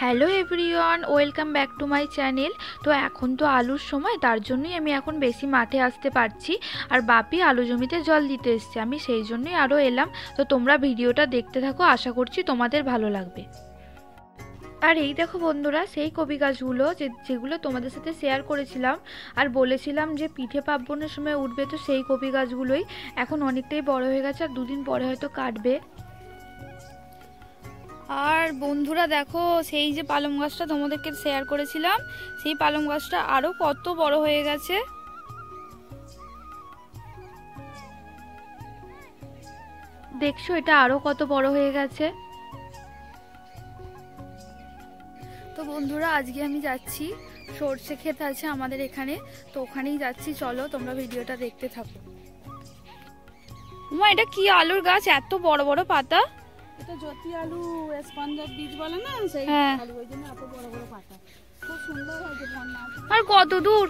Hello everyone, welcome back to my channel. তো এখন তো আলুর সময়, তার জন্যই আমি এখন বেশি মাঠে আসতে পারছি। আর বাপি আলু জমিতে জল দিতে এসছে, আমি সেই জন্যই আরও এলাম। তো তোমরা ভিডিওটা দেখতে থাকো, আশা করছি তোমাদের ভালো লাগবে। আর এই দেখো বন্ধুরা, সেই কপি গাছগুলো যেগুলো তোমাদের সাথে শেয়ার করেছিলাম আর বলেছিলাম যে পিঠে পার্বণের সময় উঠবে, তো সেই কপি গাছগুলোই এখন অনেকটাই বড় হয়ে গেছে, আর দুদিন পরে হয়তো কাটবে। আর বন্ধুরা দেখো, সেই যে পালং গাছটা তোমাদেরকে শেয়ার করেছিলাম, সেই পালং গাছটা আরো কত বড় হয়ে গেছে। দেখছো, এটা আরো কত বড় হয়ে গেছে। তো বন্ধুরা, আজকে আমি যাচ্ছি, সর্ষে ক্ষেত আছে আমাদের এখানে, তো ওখানেই যাচ্ছি। চলো তোমরা ভিডিওটা দেখতে থাকো। মা, এটা কি আলুর গাছ, এত বড় বড় পাতা? এটা জ্যোতি আলু, পাঞ্জাব বীজ বলে না, সেই আলু, ওই জন্য এত বড় বড় পাতা। খুব সুন্দর হয়েছে বন্যা। আর কত দূর!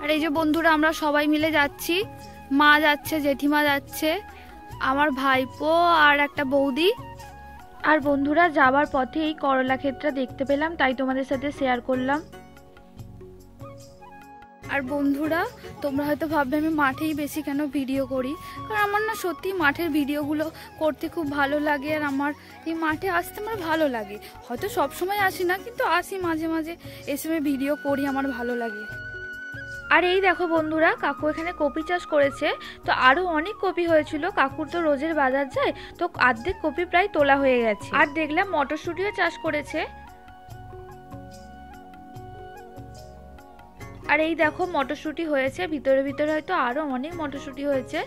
আর এই যে বন্ধুরা, আমরা সবাই মিলে যাচ্ছি, মা যাচ্ছে, জেঠিমা যাচ্ছে, আমার ভাইপো আর একটা বৌদি। আর বন্ধুরা, যাবার পথে এই করলা ক্ষেতটা দেখতে পেলাম, তাই তোমাদের সাথে শেয়ার করলাম। আর বন্ধুরা, তোমরা হয়তো ভাববে আমি মাঠেই বেশি কেন ভিডিও করি, কারণ আমার না সত্যি মাঠের ভিডিওগুলো করতে খুব ভালো লাগে। আর আমার এই মাঠে আসতে আমার ভালো লাগে। হয়তো সব সময় আসি না, কিন্তু আসি মাঝে মাঝে, এসে ভিডিও করি, আমার ভালো লাগে। আর এই দেখো বন্ধুরা, কাকু এখানে কপি চাষ করেছে। তো আরো অনেক কপি হয়েছিল, কাকুর তো রোজের বাজার যায়, তো অর্ধেক কপি প্রায় তোলা হয়ে গেছে। আর দেখলাম মটরশুঁটিও চাষ করেছে। আর এই দেখো মটরশুঁটি হয়েছে, ভিতরে ভিতরে হয়তো আরো অনেক মটরশুঁটি হয়েছে।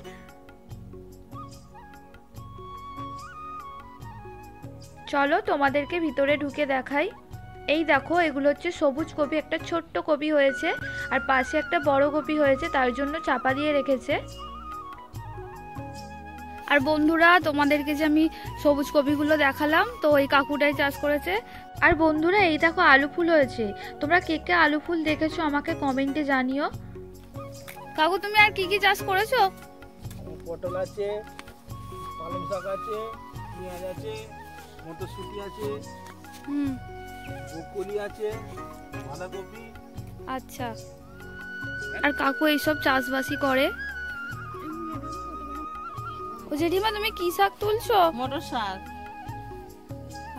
চলো তোমাদেরকে ভিতরে ঢুকে দেখাই। এই দেখো, এগুলো হচ্ছে সবুজ কপি, একটা ছোট্ট কপি হয়েছে, আর পাশে একটা বড় কপি হয়েছে, তার জন্য চাপা দিয়ে রেখেছে। আর বন্ধুরা, তোমাদেরকে যে আমি সবুজ কপিগুলো দেখালাম, তো ওই কাকুটাই চাষ করেছে। আর বন্ধুরা, এই দেখো আলু ফুল হয়েছে। তোমরা কে কে আলু ফুল দেখেছো আমাকে কমেন্টে জানিও। কাকু, তুমি আর কি কি চাষ করেছো? পটল আছে, পালং শাক আছে, পেঁয়াজ আছে, মটরশুঁটি আছে, ব্রোকলি আছে, বাঁধাকপি। আচ্ছা। আর কাকু এইসব চাষবাসই করে। ও জেঠিমা, তুমি কি শাক তুলছো? মটর শাক।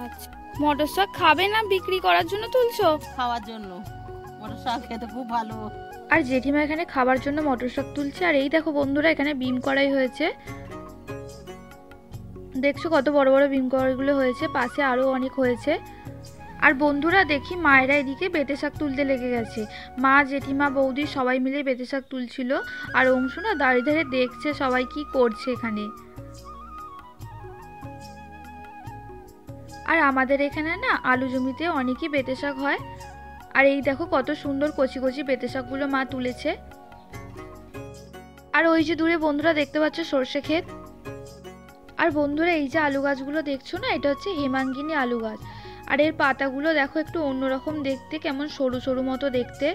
আচ্ছা, মটর শাক খাবে না বিক্রি করার জন্য তুলছো? খাওয়ার জন্য। মটর শাক খেতে খুব ভালো। আর জেঠিমা এখানে খাবার জন্য মটর শাক তুলছে। আর এই দেখো বন্ধুরা, এখানে বিম কড়াই হয়েছে, দেখছো কত বড় বড় বিম কড়াইগুলো হয়েছে, পাশে আরো অনেক হয়েছে। আর বন্ধুরা, দেখি মায়েরা এদিকে বেতে শাক তুলতে লেগে গেছে। মা, জেঠিমা, বৌদি সবাই মিলে বেতে শাক তুলছিল। আর অংশু না দাঁড়িয়ে দাঁড়িয়ে দেখছে সবাই কি করছে এখানে। আর আমাদের এখানে না আলু জমিতে অনেকই বেতে শাক হয়। আর এই দেখো কত সুন্দর কচি কচি বেতে শাকগুলো মা তুলেছে। আর ওই যে দূরে বন্ধুরা দেখতে পাচ্ছ সর্ষে ক্ষেত। আর বন্ধুরা, এই যে আলু গাছগুলো দেখছো না, এটা হচ্ছে হেমাঙ্গিনী আলু গাছ। আর এর পাতাগুলো দেখো একটু অন্যরকম দেখতে, কেমন সরু সরু মতো দেখতে।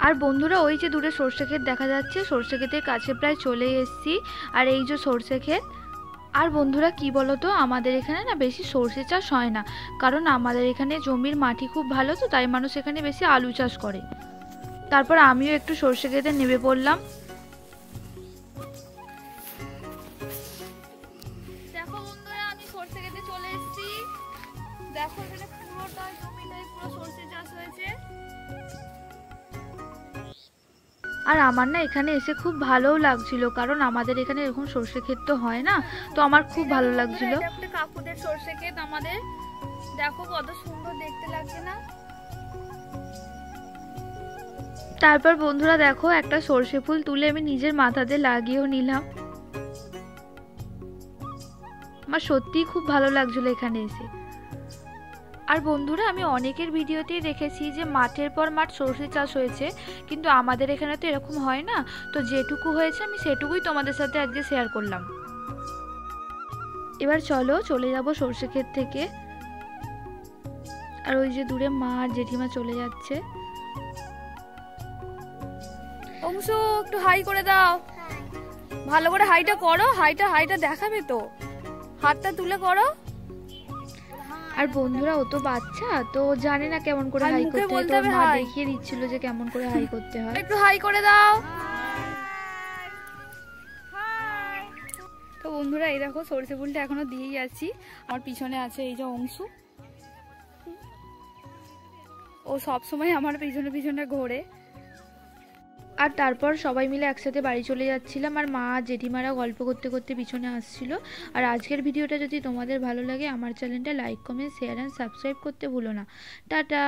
আর বন্ধুরা, ওই যে দূরে সর্ষে ক্ষেত দেখা যাচ্ছে, সর্ষে ক্ষেতের কাছে প্রায় চলে এসেছি। আর এই যে সর্ষে ক্ষেত। আর বন্ধুরা, কি বলতো, আমাদের এখানে না বেশি সর্ষে চাষ হয় না, কারণ আমাদের এখানে জমির মাটি খুব ভালো, তো তাই মানুষ এখানে বেশি আলু চাষ করে। তারপর আমিও একটু সর্ষে ক্ষেতে নেমে পড়লাম। দেখো বন্ধুরা, আমি সর্ষে ক্ষেতে চলে এসেছি। দেখো এখানে পুরোটা জমিটাই পুরো সর্ষে চাষ হয়েছে। আর আমার না এখানে এসে খুব ভালোও লাগছিল, কারণ আমাদের এখানে এরকম সর্ষে ক্ষেত তো হয় না, তো আমার খুব ভালো লাগছিল। এটা একটা কাকুদের সর্ষে ক্ষেত আমাদের, দেখো কত সুন্দর দেখতে লাগছে না। তারপর বন্ধুরা দেখো, একটা সর্ষে ফুল তুলে আমি নিজের মাথাতে লাগিয়েও নিলাম। আমার সত্যিই খুব ভালো লাগছিল এখানে এসে। আর বন্ধুরা, আমি অনেকের ভিডিওতেই দেখেছি যে মাঠের পর মাঠ সর্ষে চাষ হয়েছে, কিন্তু আমাদের এখানে তো এরকম হয় না। তো যেটুকু হয়েছে আমি সেটুকুই তোমাদের সাথে আজকে শেয়ার করলাম। এবার চলো চলে যাব সর্ষে ক্ষেত থেকে। আর ওই যে দূরে মা আর জেঠিমা চলে যাচ্ছে। অংশু, একটু হাই করে দাও। ভালো করে হাইটা করো, হাইটা দেখাবে তো, হাতটা তুলে করো। আর বন্ধুরা ও তো বাচ্চা, তো জানে না কেমন করে হাই করতে হয়, তো মা দেখিয়ে দিচ্ছিল যে কেমন করে হাই করতে হয়। একটু হাই করে দাও। তো বন্ধুরা এই দেখো সরষে ফুলটা এখনো দিয়েই আছি। আমার পিছনে আছে এই যে অংশু, ও সব সময় আমার পিছনে পিছনে ঘোরে। আর তারপর সবাই মিলে একসাথে বাড়ি চলে যাচ্ছিলাম, আর মা জেঠিমারা গল্প করতে করতে পিছনে আসছিল। আর আজকের ভিডিওটা যদি তোমাদের ভালো লাগে আমার চ্যানেলটা like comment share and subscribe করতে ভুলো না। টাটা।